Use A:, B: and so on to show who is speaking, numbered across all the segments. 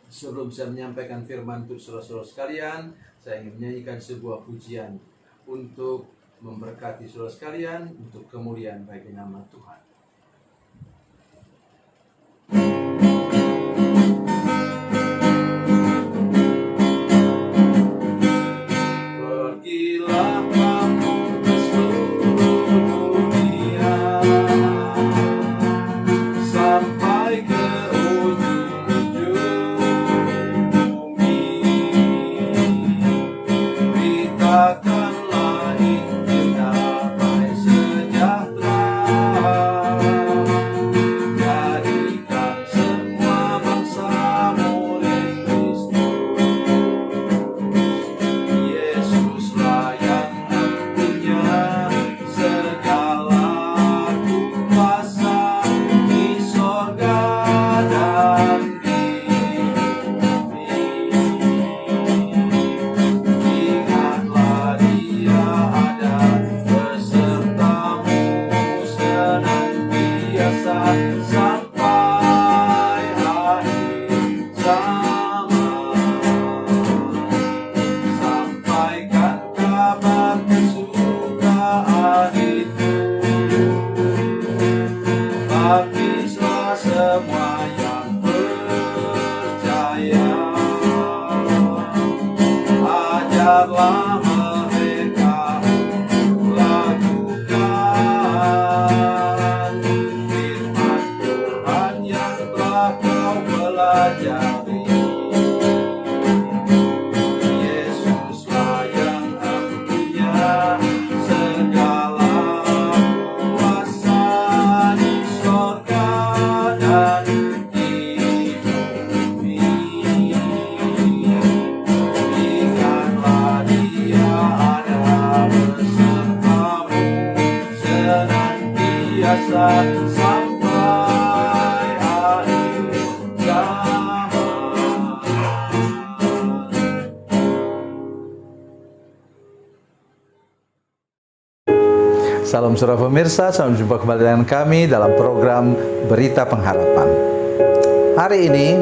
A: Sebelum saya menyampaikan firman untuk saudara-saudara sekalian, saya ingin menyanyikan sebuah pujian untuk memberkati saudara sekalian, untuk kemuliaan bagi nama Tuhan. Pergilah kamu ke seluruh dunia, sampai ke ujung bumi. Beritakanlah Injil damai sejahtera, jadikan semua bangsa murid Kristus. Yesuslah yang punya segala kuasa di sorga dan di bumi. Ingatlah Dia ada besertamu senantiasa sampai akhir zaman. Sampaikan kabar kesukaan itu, baptislah semua yang percaya. Ajarlah mereka untuk lakukan firman Tuhan yang telah kau pelajari. Yesuslah yang punya segala kuasa di sorga dan di bumi. Ingatlah Dia ada besertamu senantiasa sampai akhir zaman.
B: Salam saudara pemirsa, salam jumpa kembali dengan kami dalam program Berita Pengharapan. Hari ini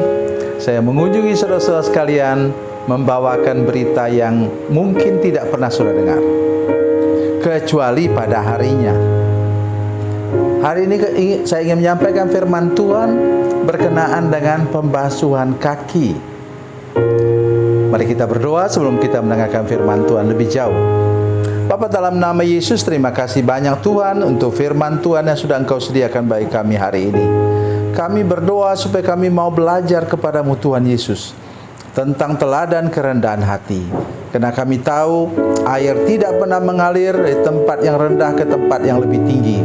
B: saya mengunjungi saudara-saudara sekalian membawakan berita yang mungkin tidak pernah saudara dengar, kecuali pada harinya. Hari ini saya ingin menyampaikan firman Tuhan berkenaan dengan pembasuhan kaki. Mari kita berdoa sebelum kita mendengarkan firman Tuhan lebih jauh. Bapa, dalam nama Yesus, terima kasih banyak Tuhan untuk firman Tuhan yang sudah Engkau sediakan bagi kami hari ini. Kami berdoa supaya kami mau belajar kepadamu Tuhan Yesus tentang teladan kerendahan hati. Karena kami tahu air tidak pernah mengalir dari tempat yang rendah ke tempat yang lebih tinggi.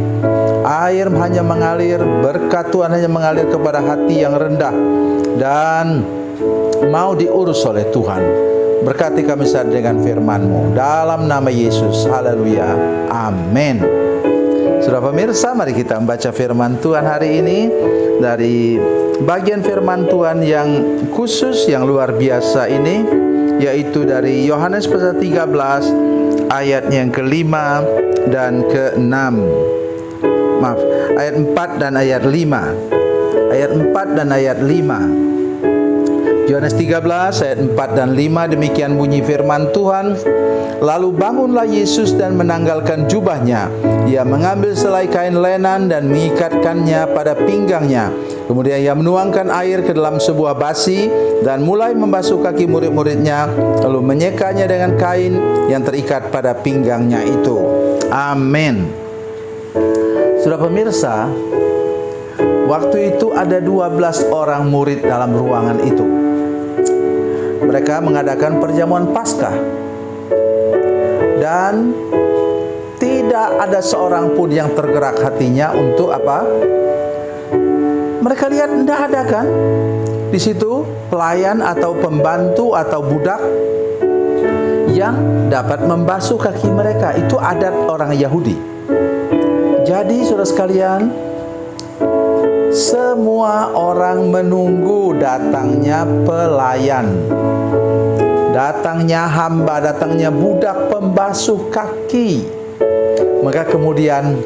B: Air hanya mengalir, berkat Tuhan hanya mengalir kepada hati yang rendah dan mau diurus oleh Tuhan. Berkati kami saat dengan firman-Mu dalam nama Yesus. Haleluya. Amin. Saudara pemirsa, mari kita membaca firman Tuhan hari ini dari bagian firman Tuhan yang khusus, yang luar biasa ini, yaitu dari Yohanes pasal 13 ayat yang ke-5 dan ke-6. Maaf, ayat 4 dan ayat 5. Ayat 4 dan ayat 5. Yohanes 13 ayat 4 dan 5, demikian bunyi firman Tuhan. Lalu bangunlah Yesus dan menanggalkan jubahnya. Ia mengambil selai kain lenan dan mengikatkannya pada pinggangnya. Kemudian ia menuangkan air ke dalam sebuah basi dan mulai membasuh kaki murid-muridnya, lalu menyekanya dengan kain yang terikat pada pinggangnya itu. Amin. Saudara pemirsa, waktu itu ada 12 orang murid dalam ruangan itu. Mereka mengadakan perjamuan Paskah, dan tidak ada seorang pun yang tergerak hatinya untuk apa? Mereka lihat tidak ada kan? Di situ pelayan atau pembantu atau budak yang dapat membasuh kaki mereka. Itu adat orang Yahudi. Jadi saudara sekalian, semua orang menunggu datangnya pelayan, datangnya hamba, datangnya budak pembasuh kaki. Maka kemudian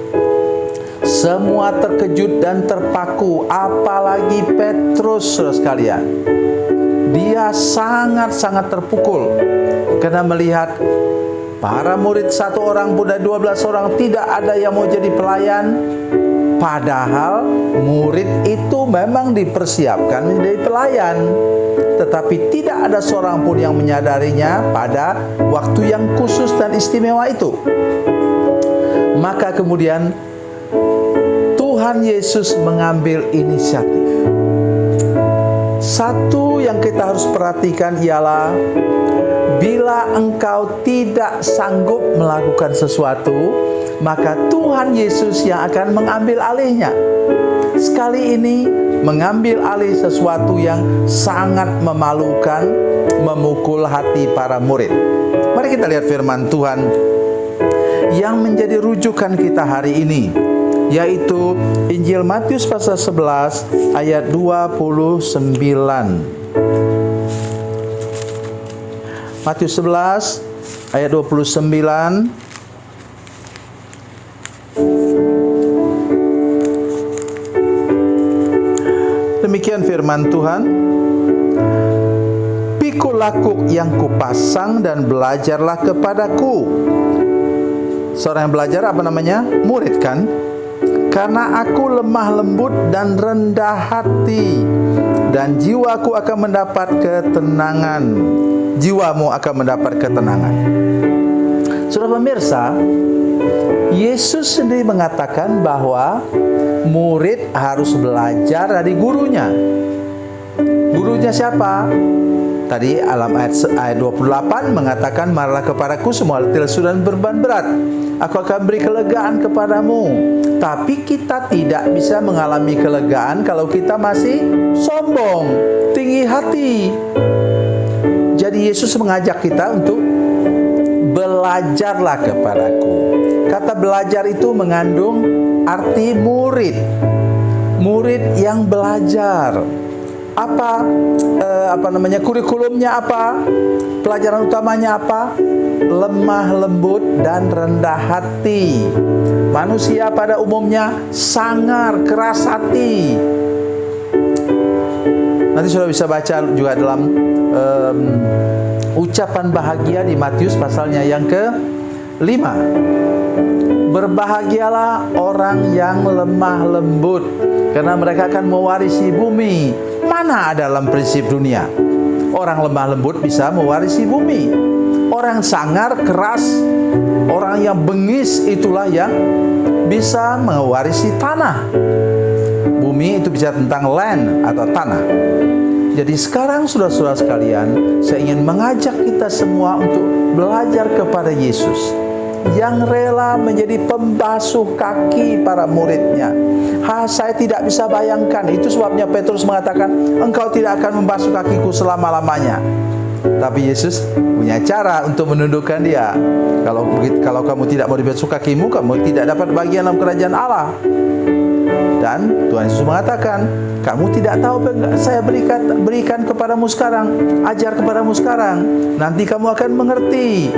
B: semua terkejut dan terpaku, apalagi Petrus, saudara sekalian. dia sangat-sangat terpukul karena melihat para murid 1 orang pun dari 12 orang tidak ada yang mau jadi pelayan. Padahal murid itu memang dipersiapkan menjadi pelayan, tetapi tidak ada seorang pun yang menyadarinya pada waktu yang khusus dan istimewa itu. Maka kemudian Tuhan Yesus mengambil inisiatif. Satu yang kita harus perhatikan ialah bila engkau tidak sanggup melakukan sesuatu, maka Tuhan Yesus yang akan mengambil alihnya. Sekali ini mengambil alih sesuatu yang sangat memalukan, memukul hati para murid. Mari kita lihat firman Tuhan yang menjadi rujukan kita hari ini, yaitu Injil Matius pasal 11 ayat 29. Matius 11 ayat 29. Demikian firman Tuhan. Pikul laku yang kupasang dan belajarlah kepadaku. Seorang yang belajar apa namanya? Murid kan? Karena aku lemah lembut dan rendah hati, dan jiwaku akan mendapat ketenangan. Jiwamu akan mendapat ketenangan. Saudara pemirsa, Yesus sendiri mengatakan bahwa murid harus belajar dari gurunya. Gurunya siapa? Tadi alam ayat 28 mengatakan, marilah kepadaku semua letih lesu dan beban berat, aku akan beri kelegaan kepadamu. Tapi kita tidak bisa mengalami kelegaan kalau kita masih sombong, tinggi hati. Jadi Yesus mengajak kita untuk belajarlah kepadaku. Kata belajar itu mengandung arti murid. Murid yang belajar. Apa kurikulumnya apa? Pelajaran utamanya apa? Lemah lembut dan rendah hati. Manusia pada umumnya sangar, keras hati. Nanti sudah bisa baca juga dalam ucapan bahagia di Matius pasalnya yang ke-5. Berbahagialah orang yang lemah lembut, karena mereka akan mewarisi bumi. Mana ada dalam prinsip dunia orang lemah lembut bisa mewarisi bumi? Orang sangar, keras, orang yang bengis itulah yang bisa mewarisi tanah. Bumi itu bicara tentang land atau tanah. Jadi sekarang saudara-saudara sekalian, saya ingin mengajak kita semua untuk belajar kepada Yesus yang rela menjadi pembasuh kaki para muridnya. Saya tidak bisa bayangkan. Itu sebabnya Petrus mengatakan, engkau tidak akan membasuh kakiku selama-lamanya. Tapi Yesus punya cara untuk menundukkan dia. Kalau kamu tidak mau dibasuh kakimu, kamu tidak dapat bagian dalam kerajaan Allah. Dan Tuhan Yesus mengatakan, kamu tidak tahu saya berikan kepadamu sekarang, ajar kepadamu sekarang, nanti kamu akan mengerti.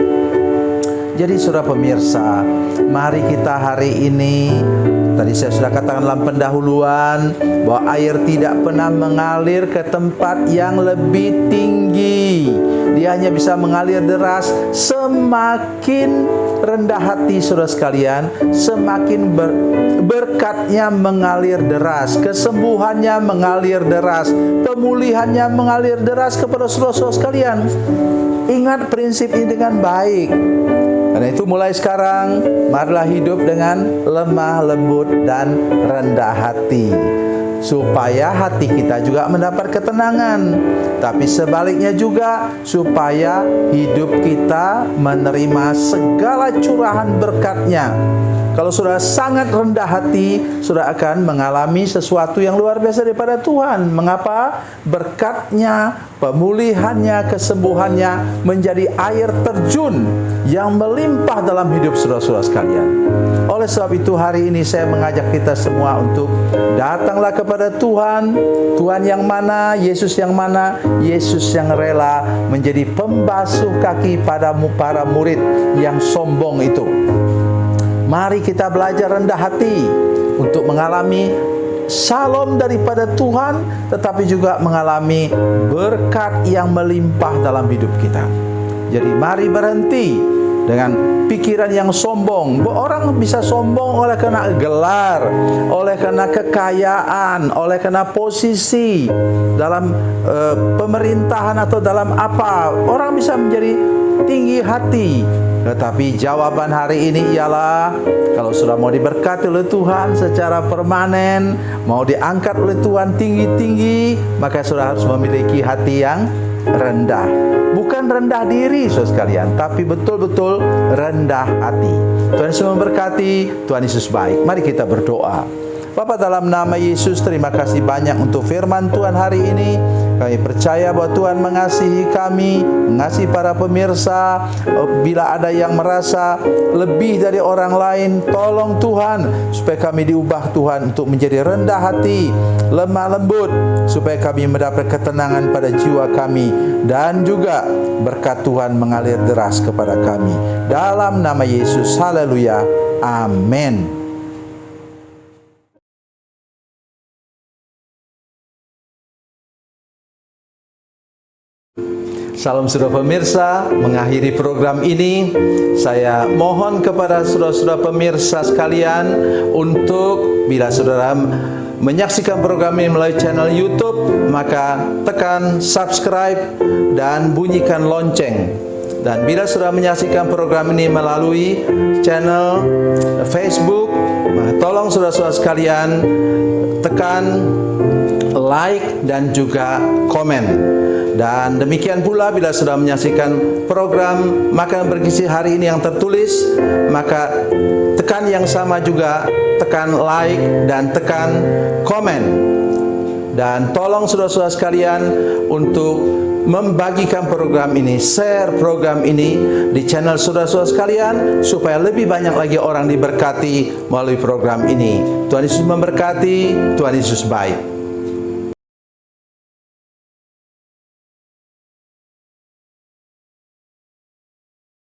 B: Jadi saudara pemirsa, mari kita hari ini, tadi saya sudah katakan dalam pendahuluan, bahwa air tidak pernah mengalir ke tempat yang lebih tinggi. Dia hanya bisa mengalir deras. Semakin rendah hati saudara sekalian, semakin berkatnya mengalir deras, kesembuhannya mengalir deras, pemulihannya mengalir deras kepada saudara-saudara sekalian. Ingat prinsip ini dengan baik. Karena itu mulai sekarang, marilah hidup dengan lemah lembut dan rendah hati, supaya hati kita juga mendapat ketenangan. Tapi sebaliknya juga, supaya hidup kita menerima segala curahan berkat-Nya. Kalau sudah sangat rendah hati, sudah akan mengalami sesuatu yang luar biasa daripada Tuhan. Mengapa? Berkat-Nya, pemulihannya, kesembuhannya menjadi air terjun yang melimpah dalam hidup saudara-saudara sekalian. Oleh sebab itu hari ini saya mengajak kita semua untuk datanglah kepada Tuhan. Tuhan yang mana? Yesus yang mana? Yesus yang rela menjadi pembasuh kaki padamu para murid yang sombong itu. Mari kita belajar rendah hati untuk mengalami shalom daripada Tuhan, tetapi juga mengalami berkat yang melimpah dalam hidup kita. Jadi mari berhenti dengan pikiran yang sombong. Orang bisa sombong oleh karena gelar, oleh karena kekayaan, oleh karena posisi dalam pemerintahan atau dalam apa. Orang bisa menjadi tinggi hati. Tetapi jawaban hari ini ialah, kalau sudah mau diberkati oleh Tuhan secara permanen, mau diangkat oleh Tuhan tinggi-tinggi, maka sudah harus memiliki hati yang rendah. Bukan rendah diri, saudara sekalian, tapi betul-betul rendah hati. Tuhan Yesus memberkati, Tuhan Yesus baik. Mari kita berdoa. Bapa, dalam nama Yesus, terima kasih banyak untuk firman Tuhan hari ini. Kami percaya bahwa Tuhan mengasihi kami, mengasihi para pemirsa. Bila ada yang merasa lebih dari orang lain, tolong Tuhan, supaya kami diubah Tuhan untuk menjadi rendah hati, lemah lembut, supaya kami mendapat ketenangan pada jiwa kami, dan juga berkat Tuhan mengalir deras kepada kami. Dalam nama Yesus, haleluya, amin. Salam saudara pemirsa, mengakhiri program ini saya mohon kepada saudara-saudara pemirsa sekalian untuk, bila saudara menyaksikan program ini melalui channel YouTube, maka tekan subscribe dan bunyikan lonceng. Dan bila saudara menyaksikan program ini melalui channel Facebook, maka tolong saudara-saudara sekalian tekan like dan juga komen. Dan demikian pula bila sudah menyaksikan program Makan Bergizi hari ini yang tertulis, maka tekan yang sama juga, tekan like dan tekan komen. Dan tolong saudara-saudara sekalian untuk membagikan program ini, share program ini di channel saudara-saudara sekalian, supaya lebih banyak lagi orang diberkati melalui program ini. Tuhan Yesus memberkati, Tuhan Yesus baik.